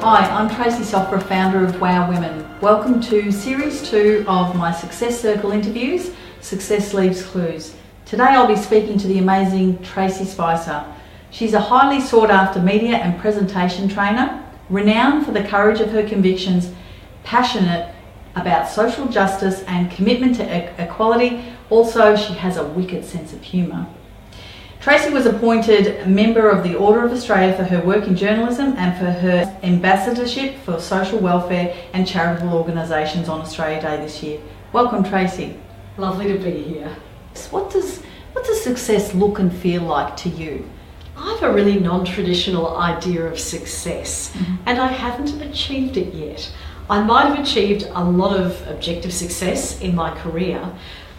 Hi, I'm Tracey Spicer, founder of Wow Women. Welcome to Series 2 of my Success Circle interviews, Success Leaves Clues. Today I'll be speaking to the amazing Tracey Spicer. She's a highly sought after media and presentation trainer, renowned for the courage of her convictions, passionate about social justice and commitment to equality. Also, she has a wicked sense of humour. Tracey was appointed member of the Order of Australia for her work in journalism and for her ambassadorship for social welfare and charitable organisations on Australia Day this year. Welcome, Tracey. Lovely to be here. What does success look and feel like to you? I have a really non-traditional idea of success, and I haven't achieved it yet. I might have achieved a lot of objective success in my career,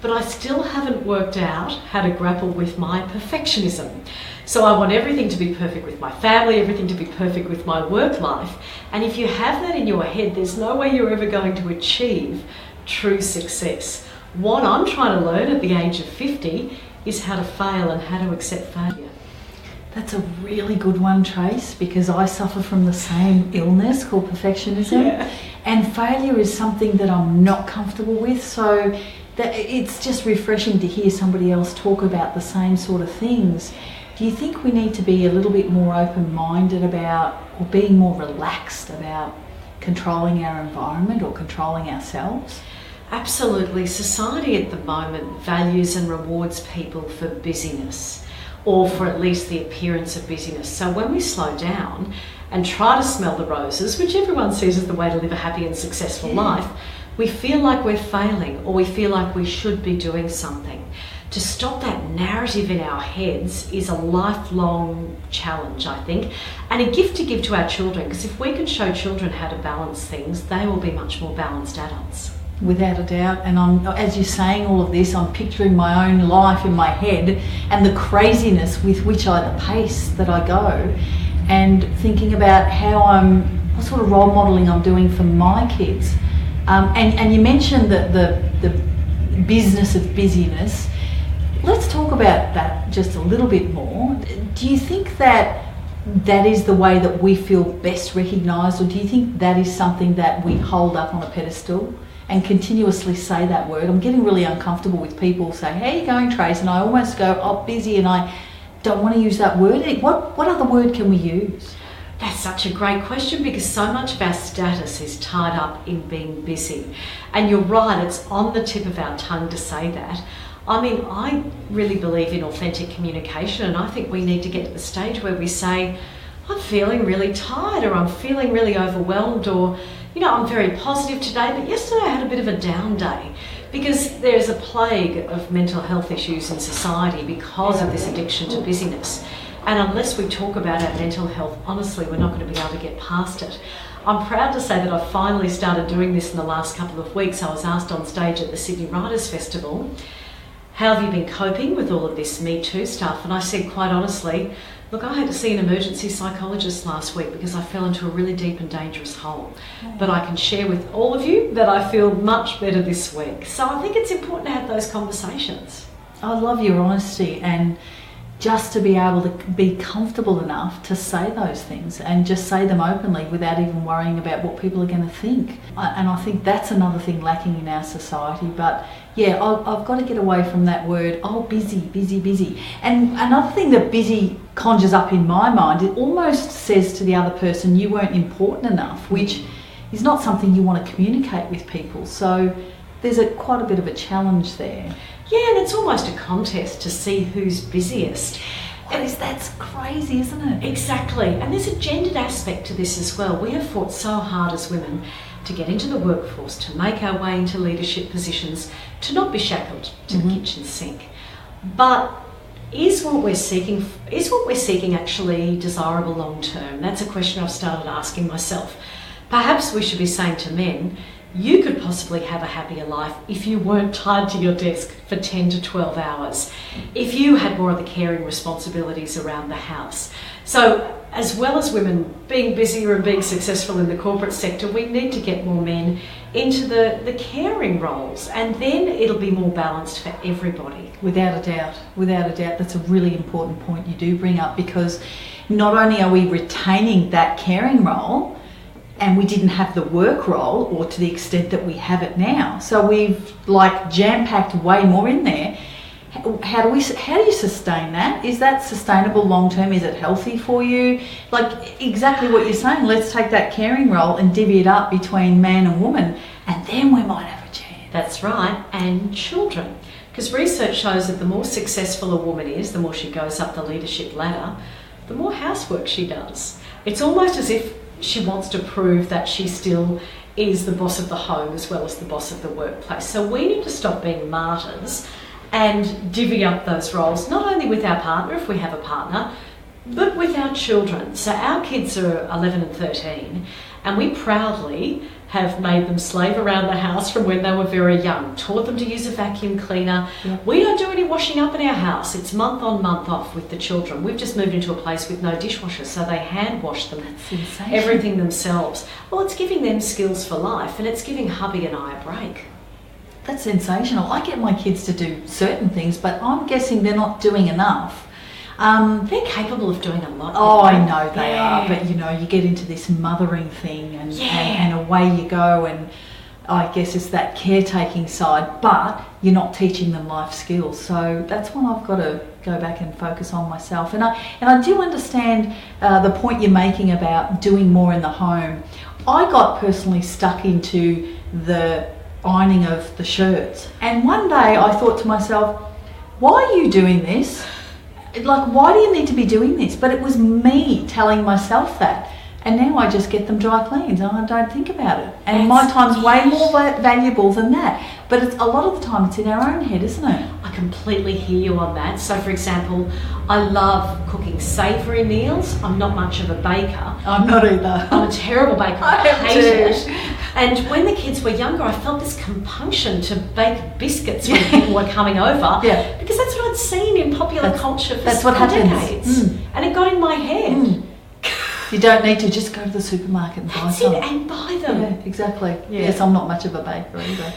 but I still haven't worked out how to grapple with my perfectionism. So I want everything to be perfect with my family, everything to be perfect with my work life. And if you have that in your head, there's no way you're ever going to achieve true success. What I'm trying to learn at the age of 50 is how to fail and how to accept failure. That's a really good one, Trace, because I suffer from the same illness called perfectionism. Yeah. And failure is something that I'm not comfortable with. So it's just refreshing to hear somebody else talk about the same sort of things. Do you think we need to be a little bit more open-minded about, or being more relaxed about controlling our environment or controlling ourselves? Absolutely. Society at the moment values and rewards people for busyness, or for at least the appearance of busyness. So when we slow down and try to smell the roses, which everyone sees as the way to live a happy and successful life, we feel like we're failing, or we feel like we should be doing something. To stop that narrative in our heads is a lifelong challenge, I think, and a gift to give to our children, because if we can show children how to balance things, they will be much more balanced adults. Without a doubt. And as you're saying all of this, I'm picturing my own life in my head and the craziness with which the pace that I go, and thinking about what sort of role modelling I'm doing for my kids. And you mentioned that the business of busyness. Let's talk about that just a little bit more. Do you think that is the way that we feel best recognised, or do you think that is something that we hold up on a pedestal and continuously say that word? I'm getting really uncomfortable with people saying, "How are you going, Trace?" And I almost go, "Oh, busy," and I don't want to use that word. What other word can we use? That's such a great question, because so much of our status is tied up in being busy. And you're right, it's on the tip of our tongue to say that. I mean, I really believe in authentic communication, and I think we need to get to the stage where we say, "I'm feeling really tired," or "I'm feeling really overwhelmed," or, "I'm very positive today, but yesterday I had a bit of a down day." Because there's a plague of mental health issues in society because of this addiction to busyness. And unless we talk about our mental health, honestly, we're not going to be able to get past it. I'm proud to say that I've finally started doing this in the last couple of weeks. I was asked on stage at the Sydney Writers' Festival, "How have you been coping with all of this Me Too stuff?" And I said, quite honestly, look, I had to see an emergency psychologist last week because I fell into a really deep and dangerous hole. But I can share with all of you that I feel much better this week. So I think it's important to have those conversations. I love your honesty, and just to be able to be comfortable enough to say those things and just say them openly without even worrying about what people are going to think. And I think that's another thing lacking in our society. But yeah, I've got to get away from that word, busy, busy, busy. And another thing that busy conjures up in my mind, it almost says to the other person, you weren't important enough, which is not something you want to communicate with people. So there's quite a bit of a challenge there. Yeah, and it's almost a contest to see who's busiest. That's crazy, isn't it? Exactly. And there's a gendered aspect to this as well. We have fought so hard as women to get into the workforce, to make our way into leadership positions, to not be shackled to the kitchen sink. But is what we're seeking actually desirable long term? That's a question I've started asking myself. Perhaps we should be saying to men, you could possibly have a happier life if you weren't tied to your desk for 10 to 12 hours, if you had more of the caring responsibilities around the house. So as well as women being busier and being successful in the corporate sector, we need to get more men into the caring roles, and then it'll be more balanced for everybody. Without a doubt, that's a really important point you do bring up, because not only are we retaining that caring role, and we didn't have the work role, or to the extent that we have it now. So we've like jam-packed way more in there. How do you sustain that? Is that sustainable long term? Is it healthy for you? Like exactly what you're saying. Let's take that caring role and divvy it up between man and woman, and then we might have a chance. That's right, and children. Because research shows that the more successful a woman is, the more she goes up the leadership ladder, the more housework she does. It's almost as if she wants to prove that she still is the boss of the home as well as the boss of the workplace. So we need to stop being martyrs and divvy up those roles, not only with our partner, if we have a partner, but with our children. So our kids are 11 and 13, and we proudly have made them slave around the house from when they were very young, taught them to use a vacuum cleaner. Yep. We don't do any washing up in our house. It's month on, month off with the children. We've just moved into a place with no dishwasher, so they hand wash them, everything themselves. Well, it's giving them skills for life, and it's giving hubby and I a break. That's sensational. I get my kids to do certain things, but I'm guessing they're not doing enough. They're capable of doing a lot. Oh, I know they are, but you know, you get into this mothering thing and away you go, and I guess it's that caretaking side, but you're not teaching them life skills. So that's one I've got to go back and focus on myself. And I do understand the point you're making about doing more in the home. I got personally stuck into the ironing of the shirts, and one day I thought to myself, why are you doing this? Like, why do you need to be doing this? But it was me telling myself that. And now I just get them dry cleans and I don't think about it. And my time's way more valuable than that. But it's a lot of the time it's in our own head, isn't it? I completely hear you on that. So, for example, I love cooking savoury meals. I'm not much of a baker. I'm not either. I'm a terrible baker. I hate it. And when the kids were younger, I felt this compunction to bake biscuits when people were coming over. Yeah. Because that's what I'd seen in popular culture for decades. And it got in my head. You don't need to just go to the supermarket and buy some. And buy them. Yeah, exactly. Yeah. Yes, I'm not much of a baker either.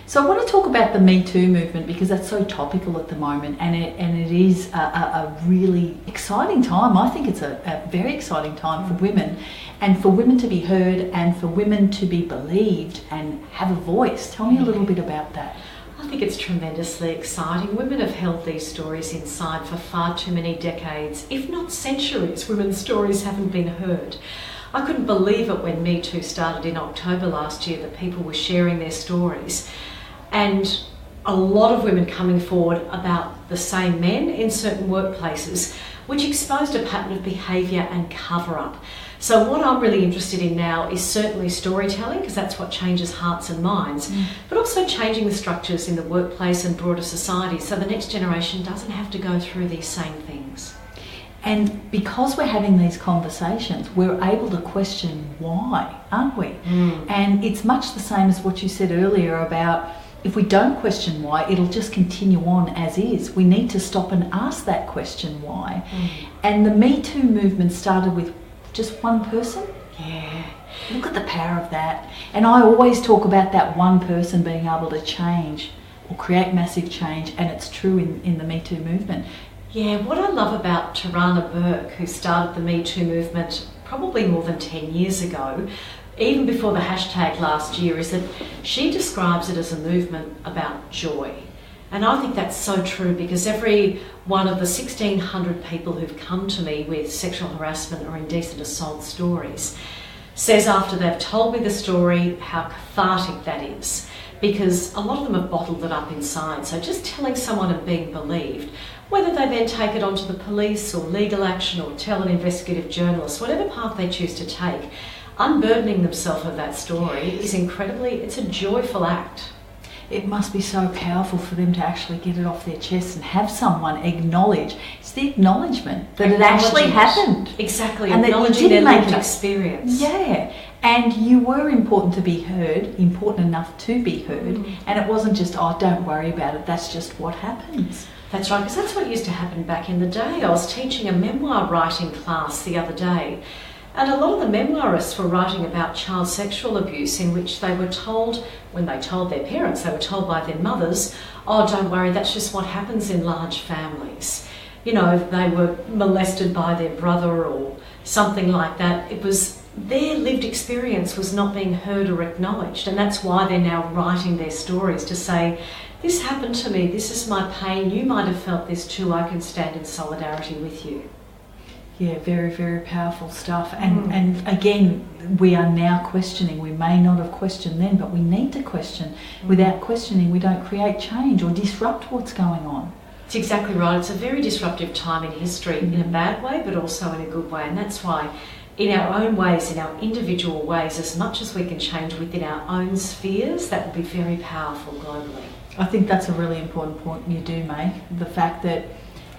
So I want to talk about the Me Too movement, because that's so topical at the moment, and it is a really exciting time. I think it's a very exciting time for women, and for women to be heard and for women to be believed and have a voice. Tell me a little bit about that. I think it's tremendously exciting. Women have held these stories inside for far too many decades, if not centuries. Women's stories haven't been heard. I couldn't believe it when Me Too started in October last year that people were sharing their stories, and a lot of women coming forward about the same men in certain workplaces, which exposed a pattern of behaviour and cover-up. So what I'm really interested in now is certainly storytelling, because that's what changes hearts and minds, but also changing the structures in the workplace and broader society so the next generation doesn't have to go through these same things. And because we're having these conversations, we're able to question why, aren't we? And it's much the same as what you said earlier about if we don't question why, it'll just continue on as is. We need to stop and ask that question why. And the Me Too movement started with just one person. Yeah. Look at the power of that. And I always talk about that one person being able to change or create massive change, and it's true in the Me Too movement. Yeah, what I love about Tarana Burke, who started the Me Too movement probably more than 10 years ago, even before the hashtag last year, is that she describes it as a movement about joy. And I think that's so true, because every one of the 1,600 people who've come to me with sexual harassment or indecent assault stories says after they've told me the story how cathartic that is, because a lot of them have bottled it up inside. So just telling someone and being believed, whether they then take it onto the police or legal action or tell an investigative journalist, whatever path they choose to take, unburdening themselves of that story is it's a joyful act. It must be so powerful for them to actually get it off their chest and have someone acknowledge. It's the acknowledgement that it actually happened. Exactly, and acknowledging their lived experience. Yeah, and you were important to be heard, important enough to be heard, and it wasn't just, oh, don't worry about it, that's just what happens. That's right, because that's what used to happen back in the day. I was teaching a memoir writing class the other day, and a lot of the memoirists were writing about child sexual abuse, in which they were told, when they told their parents, they were told by their mothers, oh, don't worry, that's just what happens in large families. You know, they were molested by their brother or something like that. It was their lived experience was not being heard or acknowledged, and that's why they're now writing their stories to say, this happened to me, this is my pain, you might have felt this too, I can stand in solidarity with you. Yeah, very, very powerful stuff. And again, we are now questioning. We may not have questioned then, but we need to question. Without questioning, we don't create change or disrupt what's going on. It's exactly right. It's a very disruptive time in history, in a bad way, but also in a good way. And that's why, in our own ways, in our individual ways, as much as we can change within our own spheres, that will be very powerful globally. I think that's a really important point you do make. The fact that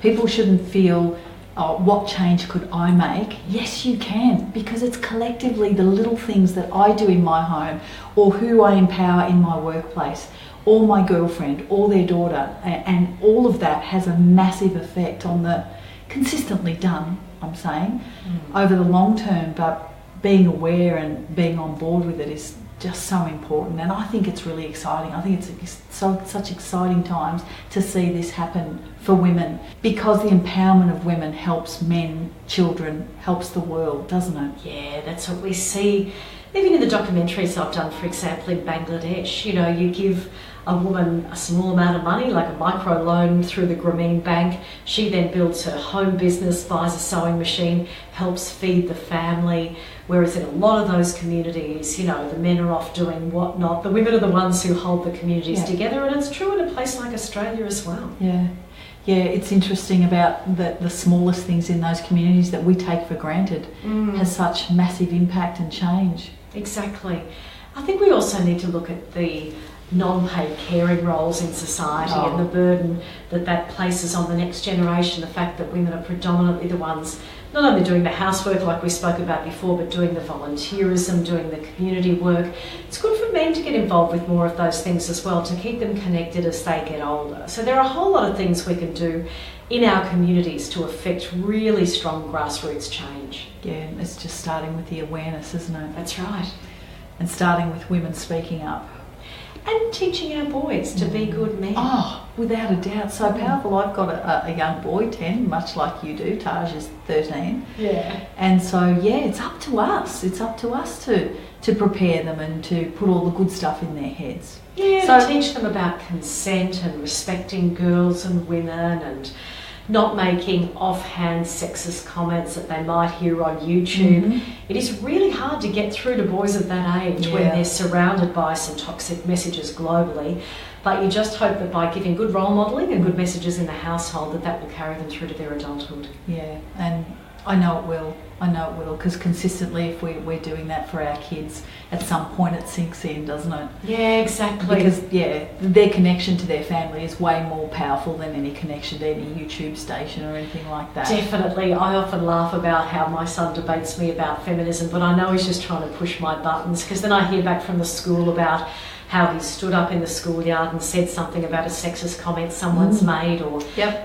people shouldn't feel, what change could I make? Yes, you can, because it's collectively the little things that I do in my home, or who I empower in my workplace, or my girlfriend, or their daughter, and all of that has a massive effect on the consistently done, I'm saying, over the long term. But being aware and being on board with it is just so important, and I think it's really exciting. I think it's such exciting times to see this happen for women, because the empowerment of women helps men, children, helps the world, doesn't it? Yeah, that's what we see. Even in the documentaries I've done, for example, in Bangladesh, you know, you give a woman a small amount of money, like a micro loan through the Grameen Bank. She then builds her home business, buys a sewing machine, helps feed the family. Whereas in a lot of those communities, you know, the men are off doing whatnot. The women are the ones who hold the communities together, and it's true in a place like Australia as well. Yeah. Yeah, it's interesting about the smallest things in those communities that we take for granted has such massive impact and change. Exactly. I think we also need to look at the non-paid caring roles in society and the burden that places on the next generation. The fact that women are predominantly the ones not only doing the housework like we spoke about before, but doing the volunteerism, doing the community work. It's good for men to get involved with more of those things as well, to keep them connected as they get older. So there are a whole lot of things we can do in our communities to affect really strong grassroots change. Yeah, it's just starting with the awareness, isn't it? That's right. And starting with women speaking up. And teaching our boys to be good men. Oh, without a doubt, so powerful. I've got a young boy, 10, much like you do. Taj is 13. Yeah. And so, yeah, it's up to us. It's up to us to prepare them and to put all the good stuff in their heads. Yeah, so, to teach them about consent and respecting girls and women, and not making offhand sexist comments that they might hear on YouTube. It is really hard to get through to boys of that age when they're surrounded by some toxic messages globally. But you just hope that by giving good role modelling and good messages in the household, that will carry them through to their adulthood. Yeah, and I know it will. I know it will, because consistently, if we're doing that for our kids, at some point it sinks in, doesn't it? Yeah, exactly. Because, their connection to their family is way more powerful than any connection to any YouTube station or anything like that. Definitely. I often laugh about how my son debates me about feminism, but I know he's just trying to push my buttons, because then I hear back from the school about how he stood up in the schoolyard and said something about a sexist comment someone's made, or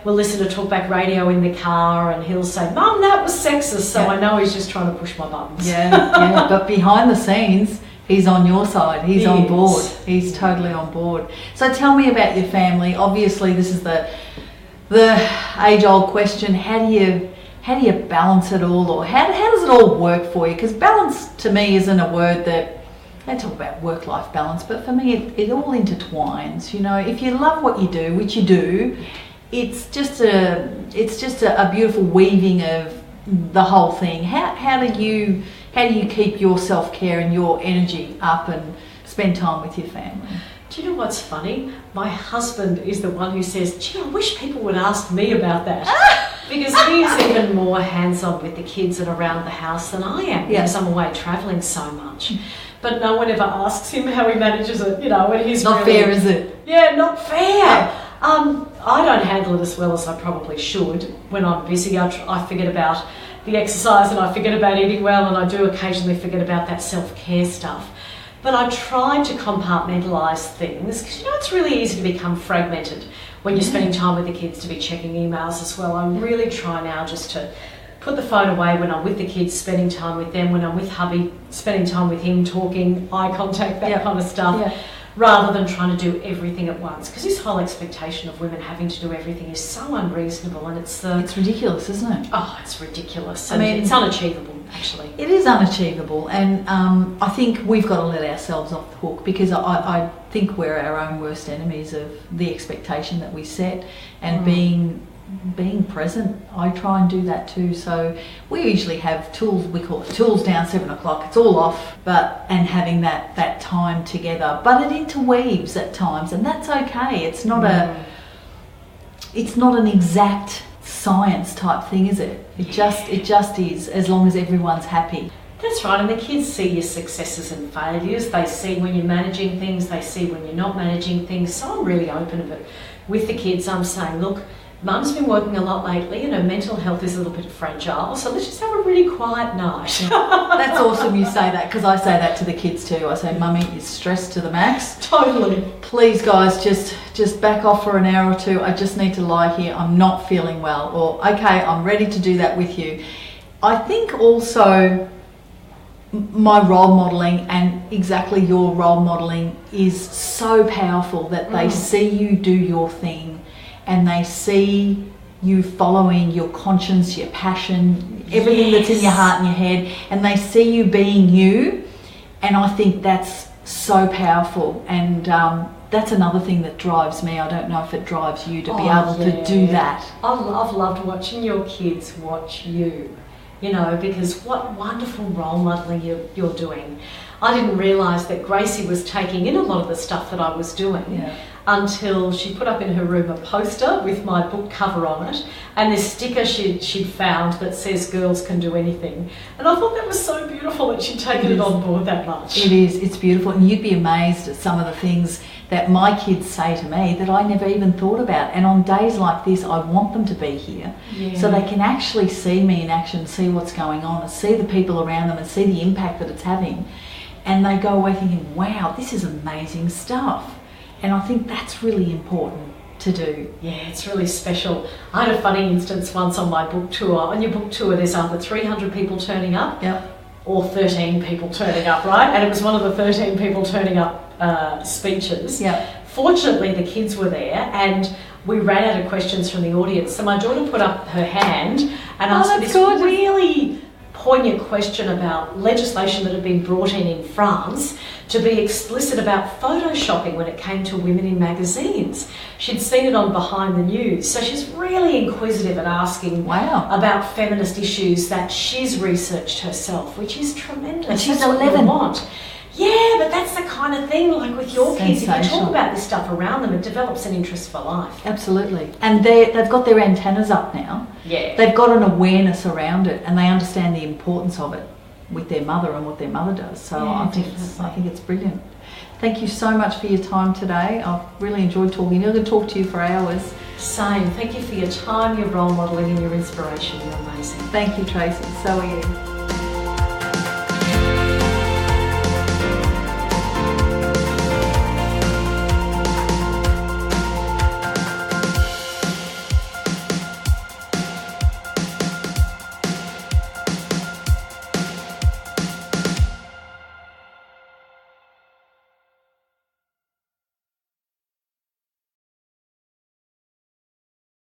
we'll listen to talkback radio in the car and he'll say, "Mum, that was sexist," so I know he's just trying to push my buttons. Yeah, but behind the scenes, he's on your side, he's on board, he's totally on board. So tell me about your family. Obviously this is the age-old question, how do you balance it all, or how does it all work for you? Because balance to me isn't a word that, they talk about work-life balance, but for me it all intertwines. You know, if you love what you do, which you do, it's just a beautiful weaving of the whole thing. How do you keep your self-care and your energy up and spend time with your family? Do you know what's funny? My husband is the one who says, "Gee, I wish people would ask me about that." Because he's even more hands-on with the kids and around the house than I am, because I'm away travelling so much. But no one ever asks him how he manages it, you know, and he's not fair, is it? Yeah, not fair. I don't handle it as well as I probably should. When I'm busy, I forget about the exercise and I forget about eating well, and I do occasionally forget about that self-care stuff. But I try to compartmentalise things, because you know it's really easy to become fragmented when you're spending time with the kids, to be checking emails as well. I really try now just to put the phone away when I'm with the kids, spending time with them. When I'm with hubby, spending time with him, talking, eye contact, that kind of stuff. rather than trying to do everything at once. Because this whole expectation of women having to do everything is so unreasonable, and it's ridiculous, isn't it? Oh, it's ridiculous. I mean, it's unachievable, actually. It is unachievable, and I think we've got to let ourselves off the hook, because I think we're our own worst enemies of the expectation that we set, and being present. I try and do that too. So we usually have tools, we call it tools down, 7 o'clock, it's all off, and having that time together, but it interweaves at times, and that's okay. It's not an exact science type thing, is it? It just is, as long as everyone's happy. That's right, and the kids see your successes and failures. They see when you're managing things, they see when you're not managing things. So I'm really open of it with the kids. I'm saying, look, Mum's been working a lot lately and her mental health is a little bit fragile, so let's just have a really quiet night. That's awesome you say that, because I say that to the kids too. I say, Mummy is stressed to the max. Totally. Please guys, just back off for an hour or two. I just need to lie here. I'm not feeling well. Or, okay, I'm ready to do that with you. I think also my role modelling, and exactly your role modelling, is so powerful that they see you do your thing, and they see you following your conscience, your passion, everything that's in your heart and your head, and they see you being you, and I think that's so powerful, and that's another thing that drives me. I don't know if it drives you to be able to do that. I've loved watching your kids watch you, because what wonderful role modelling you're doing. I didn't realise that Gracie was taking in a lot of the stuff that I was doing until she put up in her room a poster with my book cover on it, and this sticker she'd found that says girls can do anything. And I thought that was so beautiful that she'd taken it on board that much. It is, it's beautiful, and you'd be amazed at some of the things that my kids say to me that I never even thought about. And on days like this, I want them to be here so they can actually see me in action, see what's going on, and see the people around them and see the impact that it's having. And they go away thinking, wow, this is amazing stuff. And I think that's really important to do. Yeah, it's really special. I had a funny instance once on my book tour. On your book tour, there's either 300 people turning up or 13 people turning up, right? And it was one of the 13 people turning up speeches. Fortunately, the kids were there, and we ran out of questions from the audience. So my daughter put up her hand and asked me this really poignant question about legislation that had been brought in France to be explicit about photoshopping when it came to women in magazines. She'd seen it on Behind the News, so she's really inquisitive and asking about feminist issues that she's researched herself, which is tremendous. And she's 11. Yeah, but that's the kind of thing, like with your kids, if you talk about this stuff around them, it develops an interest for life. Absolutely. And they've got their antennas up now. Yeah. They've got an awareness around it, and they understand the importance of it with their mother and what their mother does. So I think it's brilliant. Thank you so much for your time today. I've really enjoyed talking. I'm going to talk to you for hours. Same. Thank you for your time, your role modelling and your inspiration. You're amazing. Thank you, Tracey. So are you.